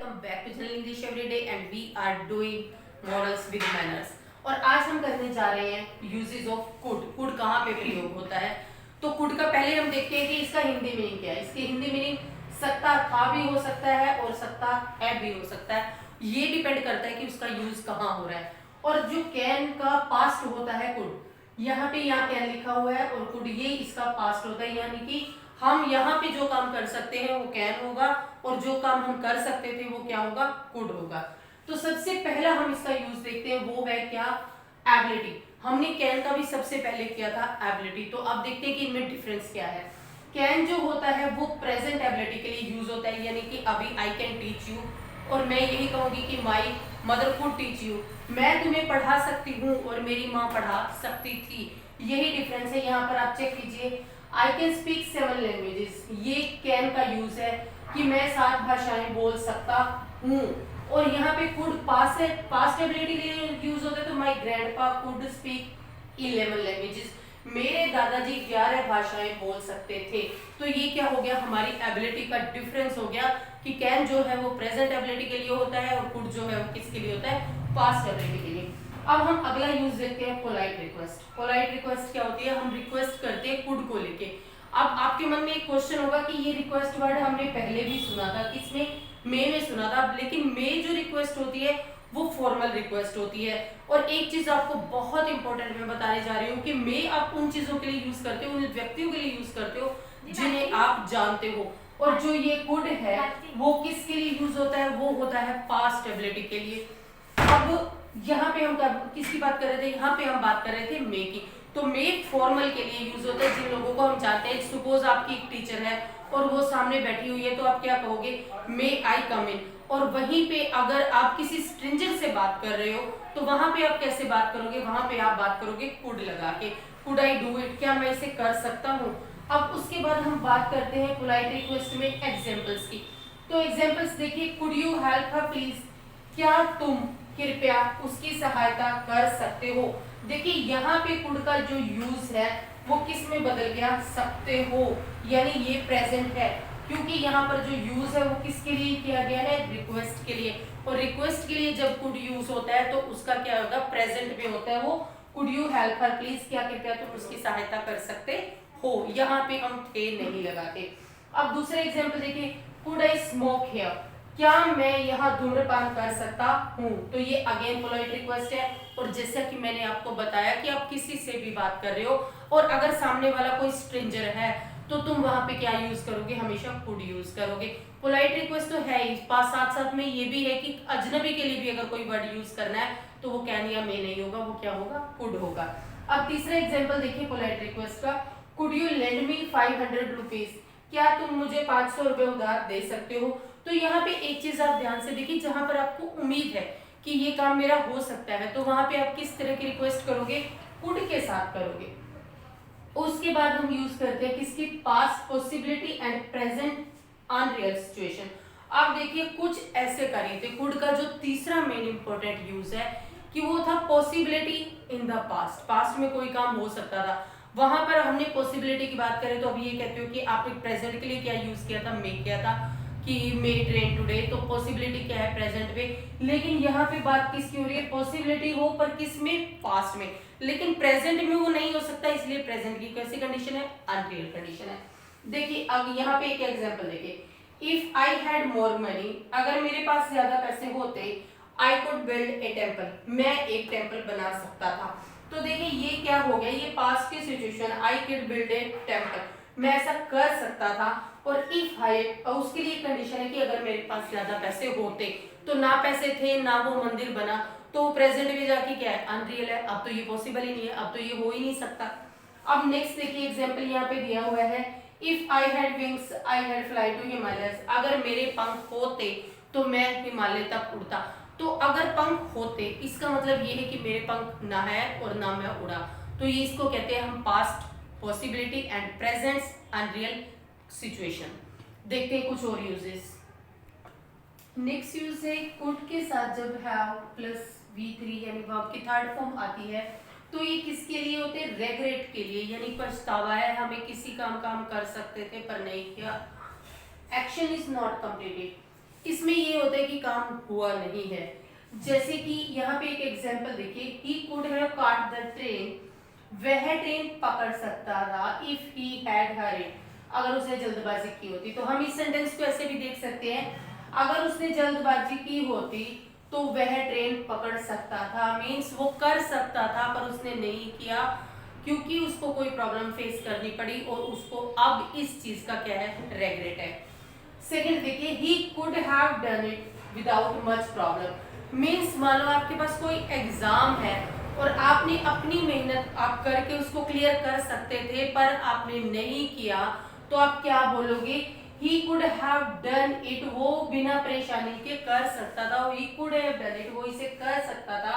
welcome back to Channel English Everyday and we are doing models with manners। और आज हम करने जा रहे हैं यूजेस ऑफ कुड। कुड कहाँ पे प्रयोग होता है, तो कुड का पहले हम देखते हैं कि इसका हिंदी मीनिंग क्या है। इसकी हिंदी मीनिंग सकता था भी हो सकता है और सकता है भी हो सकता है, ये डिपेंड करता है कि उसका यूज कहाँ हो रहा है। और जो कैन का पास्ट होता है कुड, यहाँ पे यहाँ कैन लिखा हुआ है और कुड ये इसका पास्ट होता है, यानी कि हम यहाँ पे जो काम कर सकते हैं वो कैन होगा और जो काम हम कर सकते थे वो क्या होगा, कुड होगा। तो सबसे पहला हम इसका यूज देखते हैं, वो है क्या, एबिलिटी। हमने कैन का भी सबसे पहले किया था एबिलिटी, तो अब देखते हैं कि इनमें डिफरेंस क्या है। कैन जो होता है वो प्रेजेंट एबिलिटी के लिए यूज होता है, यानी कि अभी आई कैन टीच यू, और मैं यही कहूंगी कि my mother could teach you, मैं तुम्हें पढ़ा सकती हूँ और मेरी माँ पढ़ा सकती थी। यही डिफरेंस है। यहाँ पर आप चेक कीजिए, आई कैन स्पीक 7 लैंग्वेजेस, ये कैन का यूज है कि मैं 7 भाषाएं बोल सकता हूँ। और यहाँ पे कुड पास्ट है, पास्ट एबिलिटी के लिए यूज होता है, तो माई ग्रैंडपा कुड स्पीक 11 लैंग्वेजेस, मेरे दादाजी 11 भाषाएं बोल सकते थे। तो ये क्या हो गया, हमारी एबिलिटी का डिफरेंस हो गया कि कैन जो है वो प्रेजेंट एबिलिटी के लिए होता है और कुड जो है वो किसके लिए होता है, पास्ट एबिलिटी के लिए। अब हम अगला यूज देखते हैं, पोलाइट रिक्वेस्ट। पोलाइट रिक्वेस्ट क्या होती है, हम रिक्वेस्ट करते हैं कुड को लेके। अब आपके मन में एक क्वेश्चन होगा कि ये रिक्वेस्ट वर्ड हमने पहले भी सुना था, किसमें, मे में सुना था, लेकिन मे जो रिक्वेस्ट होती है वो फॉर्मल रिक्वेस्ट होती है। और एक चीज आपको बहुत इंपॉर्टेंट मैं बताने जा रही हूँ कि मे आप उन चीजों के लिए यूज करते हो, उन व्यक्तियों के लिए यूज करते हो जिन्हें आप जानते हो, और जो ये कुड है वो किसके लिए यूज होता है, वो होता है पास्ट एबिलिटी के लिए। अब यहाँ पे हम किसकी बात कर रहे थे, यहाँ पे हम बात कर रहे थे मे की। तो मे फॉर्मल के लिए यूज होता है, जिन लोगों को हम जानते हैं। सपोज आपकी एक टीचर है और वो सामने बैठी हुई है, तो आप क्या कहोगे, मे आई कम इन। और वहीं पे अगर आप किसी स्ट्रेंजर से बात कर रहे हो तो वहां पे आप कैसे बात करोगे, वहां पे आप बात करोगे कुड लगा के, कुड आई डू इट, क्या मैं इसे कर सकता हूँ। अब उसके बाद हम बात करते हैं पोलाइट रिक्वेस्ट में एग्जाम्पल्स की। तो एग्जाम्पल्स देखिए, could you help her please, क्या तुम कृपया उसकी सहायता कर सकते हो। देखिए यहाँ पे कुड का जो यूज है वो किस में बदल गया, सकते हो, यानी ये प्रेजेंट है, क्योंकि यहाँ पर जो यूज है वो किसके लिए किया गया है, रिक्वेस्ट के लिए। और रिक्वेस्ट के लिए जब कुड यूज होता है तो उसका क्या होगा, प्रेजेंट में होता है वो, could you help her please, क्या कृपया तुम उसकी सहायता कर सकते हो। यहाँ पे हम थे नहीं लगाते। अब दूसरे एग्जाम्पल देखिए, कुड आई स्मोक हियर, क्या मैं यहाँ धूम्रपान कर सकता हूँ। तो ये अगेन पोलाइट रिक्वेस्ट है। और जैसा कि मैंने आपको बताया कि आप किसी से भी बात कर रहे हो और अगर सामने वाला कोई स्ट्रेंजर है तो तुम वहां पे क्या यूज करोगे, हमेशा कुड यूज करोगे। पोलाइट रिक्वेस्ट तो है ही, पास साथ साथ में ये भी है कि अजनबी के लिए भी अगर कोई वर्ड यूज करना है तो वो कैन या मे नहीं होगा, वो क्या होगा, कुड होगा। अब तीसरा एग्जाम्पल देखिए पोलाइट रिक्वेस्ट का, could you lend me 500 rupees, क्या तुम मुझे 500 रुपए उधार दे सकते हो। तो यहाँ पे एक चीज आप ध्यान से देखिए, जहां पर आपको उम्मीद है कि ये काम मेरा हो सकता है, तो वहां पे आप किस तरह की रिक्वेस्ट करोगे, कुड के साथ करोगे। उसके बाद हम यूज करते हैं किसकी, past possibility and present unreal situation. आप देखिए कुछ ऐसे करिए थे, कुड का जो तीसरा मेन इंपॉर्टेंट यूज है कि वो था possibility in the past, past में कोई काम हो सकता था, वहां पर हमने पॉसिबिलिटी की बात करें तो अभी ये कहते हो कि आपने प्रेजेंट के लिए क्या यूज किया था, मेक किया था कि मे ट्रेन टुडे, तो पॉसिबिलिटी क्या है, प्रेजेंट में। लेकिन यहाँ पे बात किसकी हो रही है, पॉसिबिलिटी हो पर किस में, पास्ट में, लेकिन प्रेजेंट में वो नहीं हो सकता, इसलिए प्रेजेंट की कैसी कंडीशन है, अनरियल कंडीशन है। देखिए अब यहाँ पे एक एग्जांपल देखिए, if I had more money, अगर मेरे पास ज्यादा पैसे होते, I could build a temple, मैं एक टेम्पल बना सकता था। तो देखिए ये क्या हो गया, ये पास्ट की situation, I could build a temple, मैं ऐसा कर सकता था। और इफ आई, उसके लिए कंडीशन है कि अगर मेरे पास ज्यादा पैसे होते, तो ना पैसे थे ना वो मंदिर बना, तो प्रेजेंट में जाके क्या है, अनरियल है, अब तो ये पॉसिबल ही नहीं है, अब तो ये हो ही नहीं सकता। अब नेक्स्ट देखिए एग्जांपल यहाँ पे दिया हुआ है, if I had wings I had fly to Himalayas, अगर मेरे पंख होते तो मैं हिमालय तक उड़ता। तो अगर पंख होते इसका मतलब ये है कि मेरे पंख ना है और ना मैं उड़ा, तो ये इसको कहते हैं हम past possibility and present unreal situation. देखते हैं कुछ और यूजेस। नेक्स्ट यूज है, कुड के साथ जब हैव प्लस V3 यानी वर्ब की थर्ड फॉर्म आती है तो ये किसके लिए होते हैं, रेग्रेट के लिए, यानी पछतावा है, हमें किसी काम कर सकते थे पर नहीं किया। एक्शन इज नॉट कंप्लीटेड, इसमें ये होता है कि काम हुआ नहीं है। जैसे कि यहाँ पे एक एग्जांपल देखिए, he could have caught the train, वह ट्रेन पकड़ सकता था इफ ही हैड हरी, अगर उसने जल्दबाजी की होती। तो हम इस सेंटेंस को ऐसे भी देख सकते हैं, अगर उसने जल्दबाजी की होती तो वह ट्रेन पकड़ सकता था, मीन्स वो कर सकता था पर उसने नहीं किया क्योंकि उसको कोई प्रॉब्लम फेस करनी पड़ी और उसको अब इस चीज का क्या है, रेग्रेट है। सेकंड देखिए, he could have done it without much problem, means मान लो आपके पास कोई एग्जाम है और आपने अपनी मेहनत आप करके उसको क्लियर कर सकते थे पर आपने नहीं किया, तो आप क्या बोलोगे, he could have done it, वो बिना परेशानी के कर सकता था, he could have done it, वो इसे कर सकता था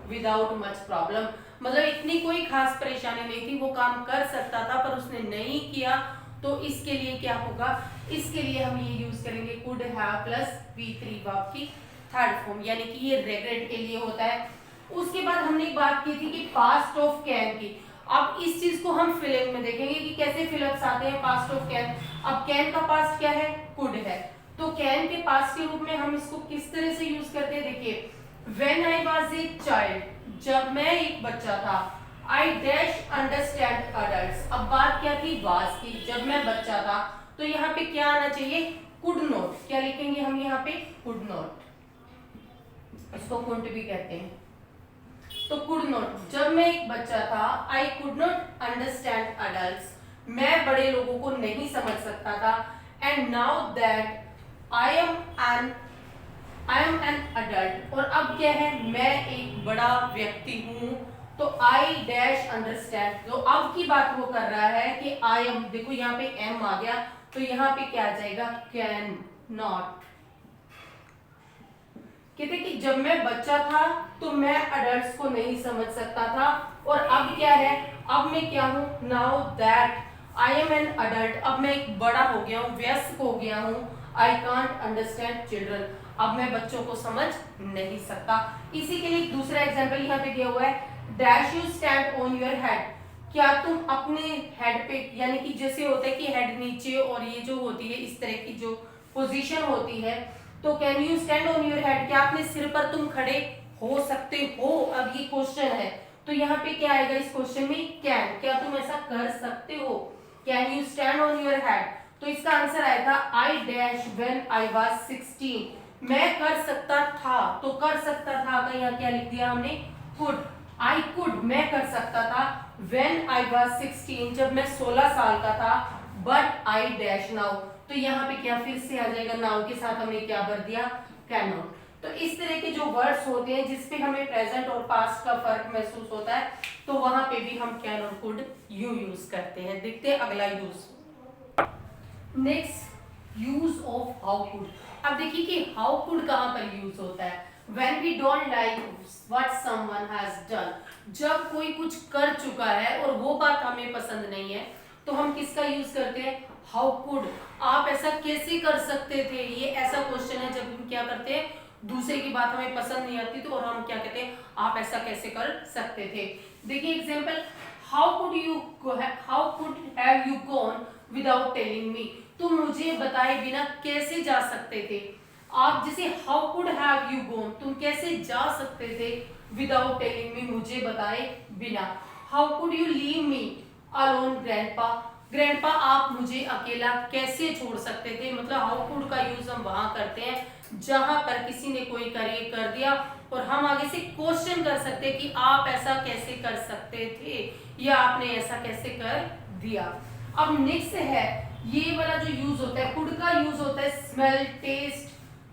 without much problem, मतलब इतनी कोई खास परेशानी नहीं थी, वो काम कर सकता था पर उसने नहीं किया। तो इसके लिए क्या होगा, इसके लिए हम ये यूज करेंगे could have plus V3 verb की थर्ड फॉर्म, यानी कि ये रेग्रेट के लिए होता है। उसके बाद हमने एक बात की थी कि पास्ट ऑफ कैन की, अब इस चीज को हम फिलिंग में देखेंगे कि कैसे फिलअप्स आते हैं पास्ट ऑफ कैन। अब कैन का पास्ट क्या है, कुड है, तो कैन के पास्ट के रूप में हम इसको किस तरह से यूज करते हैं, देखिए, when I was a child, जब मैं एक बच्चा था, आई डैश अंडरस्टैंड अडल्ट्स, अब बात क्या थी, वाज की, जब मैं बच्चा था, तो यहाँ पे क्या आना चाहिए, कुड नॉट, क्या लिखेंगे हम यहाँ पे, कुड नॉट, इसको कुंट भी कहते हैं। तो कुड नॉट, जब मैं एक बच्चा था, I could not understand adults, मैं बड़े लोगों को नहीं समझ सकता था, and now that I am an adult, और अब क्या है, मैं एक बड़ा व्यक्ति हूं, तो आई डैश अंडरस्टैंड, तो अब की बात वो कर रहा है कि आई एम, देखो यहाँ पे एम आ गया, तो यहाँ पे क्या आ जाएगा, कैन नॉट। कहते कि जब मैं बच्चा था तो मैं अडल्ट्स को नहीं समझ सकता था, और अब क्या है, अब मैं क्या हूं, now that I am an adult, अब मैं एक बड़ा हो गया हूं, वयस्क हो गया हूं, आई कांट अंडरस्टैंड चिल्ड्रन, अब मैं बच्चों को समझ नहीं सकता। इसी के लिए एक दूसरा एग्जांपल यहाँ पे दिया हुआ है, dash you stand on your head, क्या तुम अपने हेड पे, यानी कि जैसे होता है कि हेड नीचे और ये जो होती है इस तरह की जो पोजीशन होती है, तो can you stand on your head, क्या अपने सिर पर तुम खड़े हो सकते हो, अब ये क्वेश्चन है, तो यहाँ पे क्या आएगा इस क्वेश्चन में, कैन, क्या तुम ऐसा कर सकते हो, can you stand on your head, तो इसका आंसर आया था I dash when I was 16, मैं कर सकता था, तो कर सकता था का यहाँ क्या लिख दिया हमने, कुड, आई कुड, मैं कर सकता था, व्हेन आई वाज 16, जब मैं 16 साल का था, बट आई डैश नाउ, तो यहाँ पे क्या फिर से आ जाएगा, नाउ के साथ हमने क्या भर दिया, कैन नॉट। तो इस तरह के जो वर्ड्स होते हैं जिसपे हमें प्रेजेंट और पास्ट का फर्क महसूस होता है, तो वहां पे भी हम कैन और कुड यूज करते हैं। देखते हैं अगला use, next use of how could. अब देखिए कि हाउ कुड कहां पर यूज होता है, when we don't like what someone has done, जब कोई कुछ कर चुका है और वो बात हमें पसंद नहीं है, तो हम किसका यूज करते हैं, हाउ कुड, आप ऐसा कैसे कर सकते थे, ये ऐसा क्वेश्चन है जब हम क्या करते हैं, दूसरे की बात हमें पसंद नहीं आती तो और हम क्या कहते हैं, आप ऐसा कैसे कर सकते थे। देखिए example, how could have you gone without telling me, तुम मुझे बताए बिना कैसे जा सकते थे, आप जैसे how could have you gone, तुम कैसे जा सकते थे, विदाउट टेलिंग मी, मुझे बताए बिना। How could you leave me alone grandpa, grandpa आप मुझे अकेला कैसे छोड़ सकते थे, मतलब हाउ कुड का यूज हम वहां करते हैं जहां पर किसी ने कोई कार्य कर दिया और हम आगे से क्वेश्चन कर सकते हैं कि आप ऐसा कैसे कर सकते थे या आपने ऐसा कैसे कर दिया। अब नेक्स्ट है ये वाला जो यूज होता है, कुड का यूज होता है smell, taste,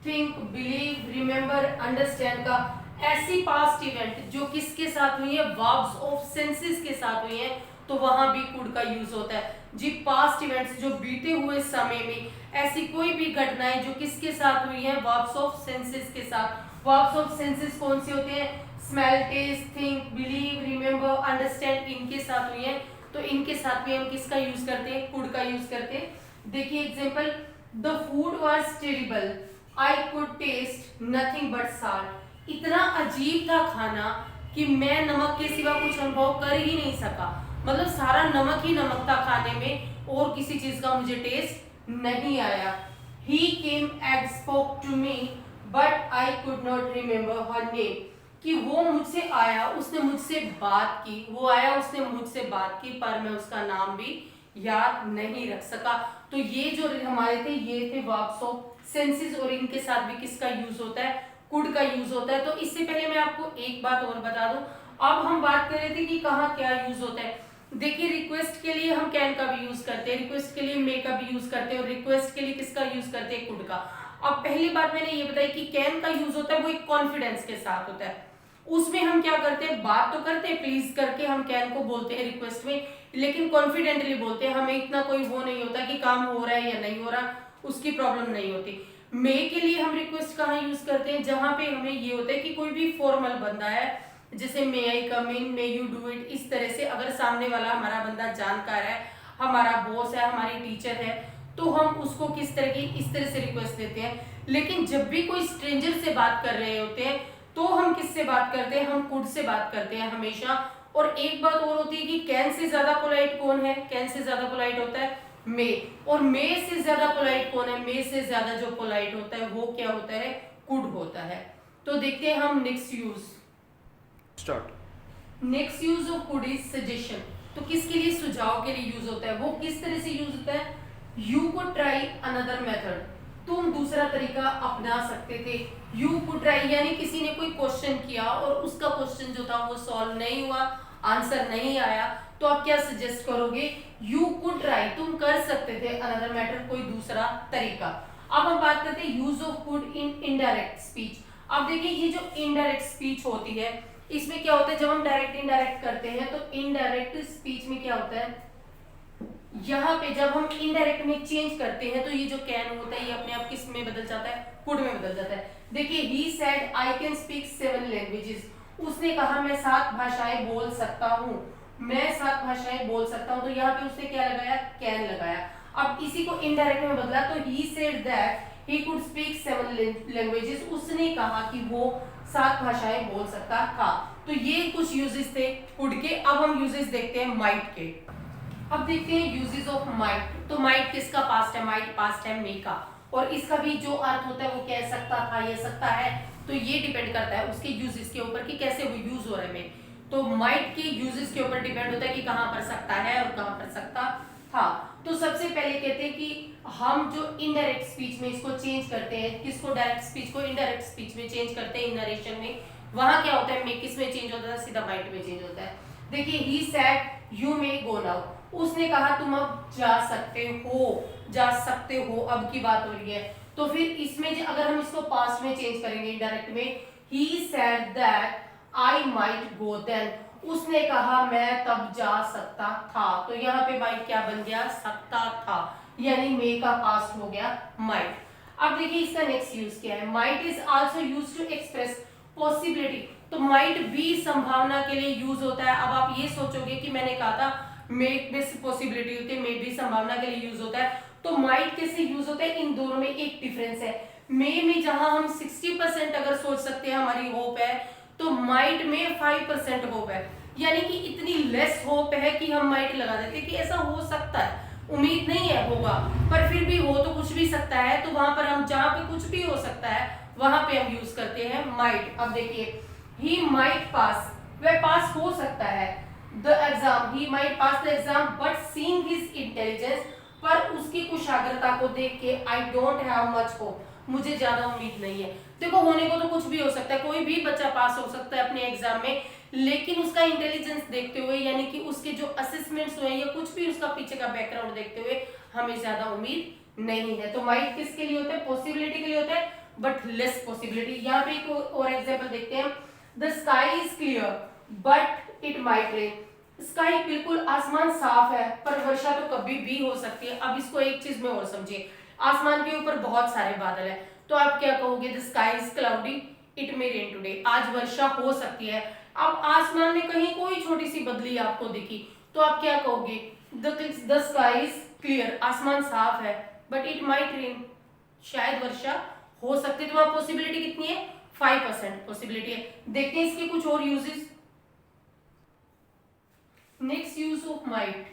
think, believe, remember, understand का, ऐसी पास्ट इवेंट जो किसके साथ हुई है, वर्ब्स ऑफ सेंसेस के साथ हुई है, तो वहां भी कुड का यूज होता है। जी पास्ट इवेंट्स जो बीते हुए समय में ऐसी कोई भी घटनाएं जो किसके साथ हुई है, वर्ब्स ऑफ सेंसेस के साथ। वर्ब्स ऑफ सेंसेस कौन से होते हैं, smell, taste, think, believe, remember, understand, इनके साथ हुई है, तो इनके साथ भी हम किसका यूज करते हैं, कुड का यूज करते हैं। देखिए example, the food was terrible, I could taste nothing but salt, इतना अजीब था खाना कि मैं नमक के सिवा कुछ अनुभव कर ही नहीं सका, मतलब सारा नमक ही नमक था खाने में और किसी चीज का मुझे टेस्ट नहीं आया। he came and spoke to me but I could not remember her name, कि वो मुझसे आया, उसने मुझसे बात की, वो आया उसने मुझसे बात की, पर मैं उसका नाम भी याद नहीं रख सका। तो ये जो हमारे थे ये थे वर्ब्स ऑफ सेंसेस, और इनके साथ भी किसका यूज होता है, कुड का यूज होता है। तो इससे पहले मैं आपको एक बात और बता दूं, अब हम बात कर रहे थे कि कहाँ क्या यूज होता है। देखिए रिक्वेस्ट के लिए हम कैन का भी यूज करते हैं, रिक्वेस्ट के लिए मे का भी यूज करते हैं, और रिक्वेस्ट के लिए किसका यूज करते हैं, कुड का। अब पहली बात मैंने ये बताई कि कैन का यूज होता है वो एक कॉन्फिडेंस के साथ होता है, उसमें हम क्या करते हैं, बात तो करते हैं प्लीज करके, हम कैन को बोलते हैं रिक्वेस्ट में, लेकिन कॉन्फिडेंटली बोलते हैं, हमें इतना कोई वो नहीं होता कि काम हो रहा है या नहीं हो रहा, उसकी प्रॉब्लम नहीं होती। मे के लिए हम रिक्वेस्ट कहाँ यूज करते हैं, जहां पे हमें ये होता है कि कोई भी फॉर्मल बंदा है, जैसे मे आई कम इन, मे यू डू इट, इस तरह से अगर सामने वाला हमारा बंदा जानकार है, हमारा बॉस है, हमारी टीचर है, तो हम उसको किस तरह की इस तरह से रिक्वेस्ट देते हैं। लेकिन जब भी कोई स्ट्रेंजर से बात कर रहे होते हैं तो हम किससे बात करते हैं, हम कुड से बात करते हैं हमेशा। और एक बात और होती है कि कैन से ज्यादा पोलाइट कौन है, कैन से ज्यादा पोलाइट होता है मे, और मे से ज्यादा पोलाइट कौन है, मे से ज्यादा जो पोलाइट होता है वो क्या होता है, कुड होता है। तो देखते हैं हम next use, start. Next use of could is suggestion. तो किसके लिए, सुझाव के लिए यूज होता है। वो किस तरह से यूज होता है, you could try another method, तुम दूसरा तरीका अपना सकते थे। यू कुड ट्राई यानी किसी ने कोई क्वेश्चन किया और उसका क्वेश्चन जो था वो सॉल्व नहीं हुआ, आंसर नहीं आया, तो आप क्या सजेस्ट करोगे, यू कुड ट्राई, तुम कर सकते थे अनदर मैटर, कोई दूसरा तरीका। अब हम बात करते हैं use of could in indirect speech. अब देखिए ये जो इनडायरेक्ट स्पीच होती है इसमें क्या होता है, जब हम डायरेक्ट इनडायरेक्ट करते हैं तो इनडायरेक्ट स्पीच में क्या होता है, यहाँ पे जब हम इनडायरेक्ट में चेंज करते हैं तो ये जो कैन होता है ये अपने आप किस में बदल जाता है, कुड में बदल जाता है। देखिए he said I can speak 7 languages, उसने कहा मैं 7 भाषाएं बोल सकता हूँ, मैं 7 भाषाएं बोल सकता हूँ, तो यहाँ पे उसने क्या लगाया, कैन लगाया। अब इसी को इनडायरेक्ट में बदला तो ही said that he could speak 7 languages, उसने कहा कि वो 7 भाषाएं बोल सकता था। तो ये कुछ यूजेस थे कुड के। अब हम यूजेस देखते हैं माइट के। अब देखते हैं यूजेस ऑफ माइट। तो माइट किसका पास्ट है, माइट पास्ट है मे का, और इसका भी जो अर्थ होता है वो कह सकता था, ये सकता है, तो ये डिपेंड करता है उसके यूजेस के ऊपर कि कैसे वो यूज हो रहे हैं। तो माइट के यूजेस के ऊपर डिपेंड होता है कि कहां पर सकता है और कहां पर सकता था। तो सबसे पहले कहते हैं कि हम जो इनडायरेक्ट स्पीच में इसको चेंज करते हैं, किसको, डायरेक्ट स्पीच को इनडायरेक्ट स्पीच में चेंज करते हैं, इन नरेशन में, वहां क्या होता है, मे किस में चेंज होता है, सीधा माइट में चेंज होता है। देखिए he said you may go now, उसने कहा तुम अब जा सकते हो, जा सकते हो, अब की बात हो रही है। तो फिर इसमें अगर हम इसको पास्ट में चेंज करेंगे डायरेक्ट में, he said that I might go then, उसने कहा मैं तब जा सकता था, तो यहाँ पे माइट क्या बन गया, सकता था, यानी मे का पास्ट हो गया माइट। अब देखिए इसका नेक्स्ट यूज क्या है, might is also used to express possibility. तो माइट भी संभावना के लिए यूज होता है। अब आप ये सोचोगे कि मैंने कहा था मे में पॉसिबिलिटी होती है, मे भी संभावना के लिए यूज होता है, तो माइट कैसे यूज होता है, इन दोनों में एक डिफरेंस है। मे में जहां हम 60% अगर सोच सकते हैं हमारी होप है, तो माइट में 5% होप है, यानी कि इतनी लेस होप है कि हम माइट लगा देते कि ऐसा हो सकता है, उम्मीद नहीं है होगा, पर फिर भी हो तो कुछ भी सकता है, तो वहां पर हम जहां पे कुछ भी हो सकता है वहां पे हम यूज करते हैं माइट। अब देखिए ही माइट पास, वह पास हो सकता है the exam, he might pass the exam but seeing his intelligence, पर उसकी कुशाग्रता को देख के I don't have much hope, मुझे ज्यादा उम्मीद नहीं है। देखो होने को तो कुछ भी हो सकता है, कोई भी बच्चा पास हो सकता है अपने एग्जाम में, लेकिन उसका इंटेलिजेंस देखते हुए, यानी कि उसके जो असेसमेंट्स हुए या कुछ भी उसका पीछे का बैकग्राउंड देखते हुए हमें ज्यादा उम्मीद नहीं है। तो माइट किसके लिए होता है, पॉसिबिलिटी के लिए होता है, बट लेस पॉसिबिलिटी। यहाँ पे एक और एग्जाम्पल देखते हैं, the sky is clear but it might rain, sky बिल्कुल आसमान साफ है पर वर्षा तो कभी भी हो सकती है। अब इसको एक चीज में और समझिए, आसमान के ऊपर बहुत सारे बादल है, तो आप क्या कहोगे, the sky is cloudy it may rain today, आज वर्षा हो सकती है। अब आसमान में कहीं कोई छोटी सी बदली आपको दिखी तो आप क्या कहोगे, द स्काई इज क्लियर, आसमान साफ है, बट इट माइट रेन, शायद वर्षा हो सकती है। तो वहां पॉसिबिलिटी कितनी है, 5% पॉसिबिलिटी है। देखते हैं इसके कुछ और uses. Next use of might,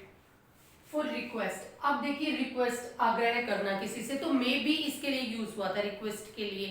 for request, अब देखिए रिक्वेस्ट आग्रह करना किसी से, तो मे भी इसके लिए यूज हुआ था रिक्वेस्ट के लिए,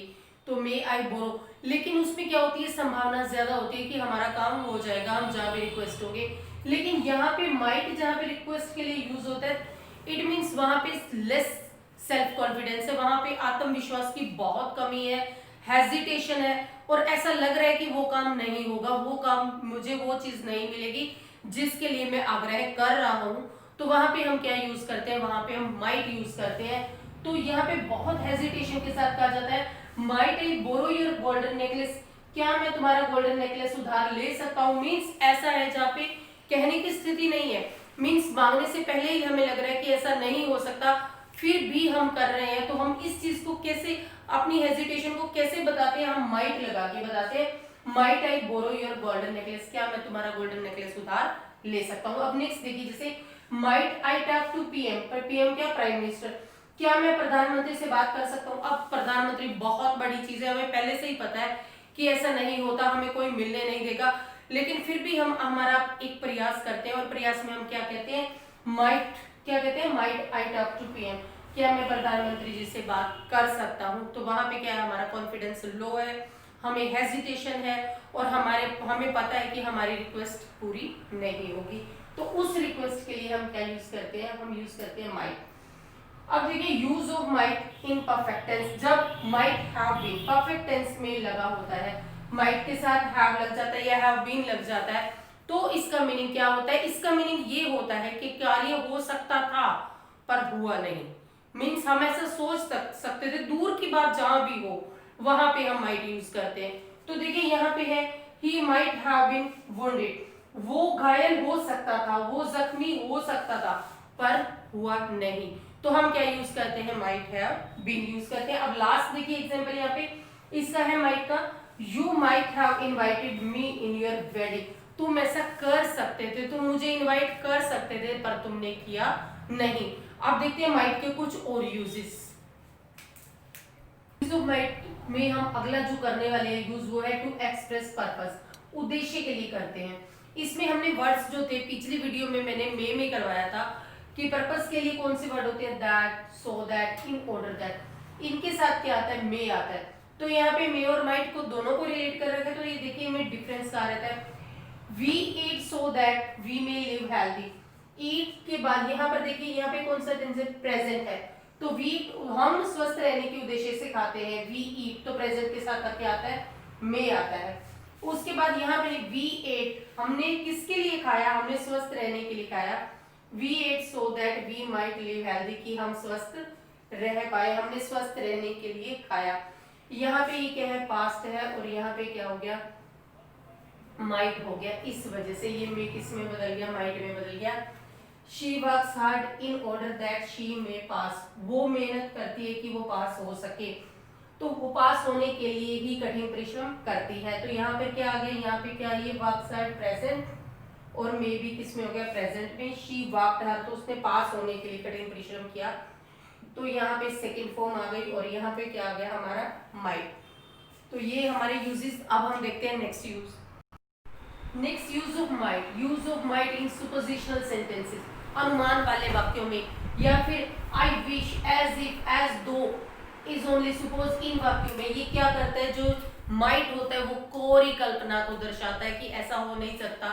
तो मे आई बोरो, लेकिन उसमें क्या होती है, संभावना ज्यादा होती है कि हमारा काम हो जाएगा, हम जहाँ पे रिक्वेस्ट होंगे। लेकिन यहाँ पे माइट जहाँ पे रिक्वेस्ट के लिए यूज होता है, इट मीन्स वहां पे लेस सेल्फ कॉन्फिडेंस है, वहां पे आत्मविश्वास की बहुत कमी है, हेजिटेशन है, और ऐसा लग रहा है कि वो काम नहीं होगा, वो काम, मुझे वो चीज नहीं मिलेगी जिसके लिए मैं आग्रह कर रहा हूँ। तो वहां पे हम क्या यूज करते हैं, वहां पे हम माइट यूज करते हैं। तो यहाँ पे बहुत हेजिटेशन के साथ कहा जाता है, might I borrow your golden necklace, क्या मैं तुम्हारा गोल्डन नेकलेस उधार ले सकता हूँ। मीन्स ऐसा है जहाँ पे कहने की स्थिति नहीं है, मीन्स मांगने से पहले ही हमें लग रहा है कि ऐसा नहीं हो सकता, फिर भी हम कर रहे हैं। तो हम इस चीज को कैसे, अपनी हेजिटेशन को कैसे बताते हैं, हम माइट लगा के बताते हैं, might I borrow your golden necklace, क्या मैं तुम्हारा गोल्डन नेकलेस उधार ले सकता हूँ। अब नेक्स्ट देखिए, जैसे might I talk to PM, पर पीएम क्या, प्राइम मिनिस्टर, क्या मैं प्रधानमंत्री से बात कर सकता हूँ। अब प्रधानमंत्री बहुत बड़ी चीज है, हमें पहले से ही पता है कि ऐसा नहीं होता, हमें कोई मिलने नहीं देगा, लेकिन फिर भी हम हमारा एक प्रयास करते हैं, और प्रयास में हम क्या कहते हैं, माइट, क्या कहते हैं, might I talk to PM, क्या मैं प्रधानमंत्री जी से बात कर सकता हूँ। तो वहां पे क्या है, हमारा कॉन्फिडेंस लो है, हमें हेजिटेशन है, और हमें पता है कि हमारी रिक्वेस्ट पूरी नहीं होगी। तो उस रिक्वेस्ट के लिए हम क्या यूज करते हैं, हम यूज करते हैं माइट। अब देखिए use of might in perfect tense, जब might have been perfect tense में लगा होता है, माइट के साथ हैव लग जाता है या हैव बीन लग जाता है, तो इसका मीनिंग क्या होता है, इसका मीनिंग ये होता है कि कार्य हो सकता था पर हुआ नहीं। मीन्स हम ऐसा सोच सकते थे, दूर की बात जहां भी हो वहां पे हम माइट यूज करते हैं। तो देखिए यहाँ पे है, he might have been wounded, वो घायल हो सकता था, वो जख्मी हो सकता था, पर हुआ नहीं। तो हम क्या यूज करते हैं, माइट हैव बीन यूज करते हैं। अब लास्ट देखिए एग्जांपल यहाँ पे इसका है माइट का, you might have invited me in your wedding, तुम ऐसा कर सकते थे, तुम मुझे इनवाइट कर सकते थे, पर तुमने किया नहीं। अब देखते हैं माइट के कुछ और यूजेस। माइट में हम अगला जो करने वाले हैं यूज, वो है टू एक्सप्रेस पर्पस, उद्देश्य के लिए करते हैं। इसमें हमने वर्ड्स जो थे, पिछली वीडियो में मैंने में करवाया था कि पर्पस के लिए कौन से वर्ड होते हैं, that, so that, in order that, इनके साथ क्या आता है, मे आता है। तो यहाँ पे मे और माइट को दोनों को रिलेट कर रखा है, तो ये देखिए में डिफरेंस कहा रहता है, we eat so that we may live healthy, eat के बाद यहाँ पर देखिए यहाँ पे कौन सा टेंस है, प्रेजेंट है, तो वी, हम स्वस्थ रहने के उद्देश्य से खाते हैं, वी ईट, तो प्रेजेंट के साथ क्या आता है, मे आता है। उसके बाद यहाँ पे वी एट, हमने किसके लिए खाया, हमने स्वस्थ रहने के लिए खाया, we ate so that we might live healthy, कि हम स्वस्थ रह पाए, हमने स्वस्थ रहने के लिए खाया। यहाँ पे ये क्या है, पास्ट है, और यहाँ पे क्या हो गया, माइट हो गया, इस वजह से ये मे किस में बदल गया, माइट में बदल गया। She works hard in order that she may pass, वो मेहनत करती है कि वो पास हो सके, तो वो पास होने के लिए ही कठिन परिश्रम करती है। तो यहाँ पे क्या आ गया, यहाँ पे क्या, ये वर्क्स हार्ड प्रेजेंट, और मे भी किस में हो गया, प्रेजेंट में, शी वर्क्ड हार्ड, तो उसने पास होने के लिए कठिन परिश्रम किया, तो यहाँ पे सेकंड फॉर्म आ गई, और यहाँ पे क्या आ गया हमारा, माइट। तो ये हमारे यूजेस। अब हम देखते हैं next use. Next use of might, use of might in suppositional sentences, अनुमान वाले वाक्यों में, या फिर I wish, as if, as though, if only, suppose, इन वाक्यों में ये क्या करता है, जो माइट होता है वो कोरी कल्पना को दर्शाता है कि ऐसा हो नहीं सकता,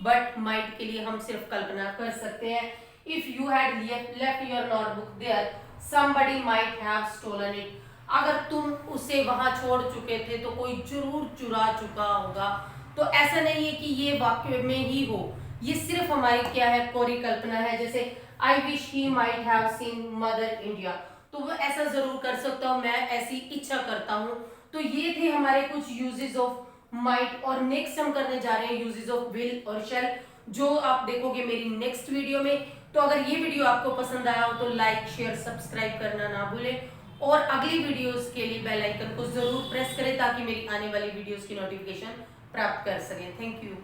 बट माइट के लिए हम सिर्फ कल्पना कर सकते हैं। If you had left your notebook there somebody might have stolen it, अगर तुम उसे वहां छोड़ चुके थे तो कोई जरूर चुरा चुका होगा। तो ऐसा नहीं है कि ये वाक्य में ही हो, ये सिर्फ हमारी क्या है, कोरी कल्पना है। जैसे I wish he might have seen mother India, तो वो ऐसा जरूर कर सकता हूँ, मैं ऐसी इच्छा करता हूँ। तो ये थे हमारे कुछ यूजेस ऑफ माइट, और नेक्स्ट हम करने जा रहे हैं यूजेस ऑफ विल और शैल, जो आप देखोगे मेरी नेक्स्ट वीडियो में। तो अगर ये वीडियो आपको पसंद आया हो तो लाइक, शेयर, सब्सक्राइब करना ना भूलें, और अगली वीडियोस के लिए बेल आइकन को जरूर प्रेस करें ताकि मेरी आने वाली वीडियोस की नोटिफिकेशन प्राप्त कर सकें। Thank you.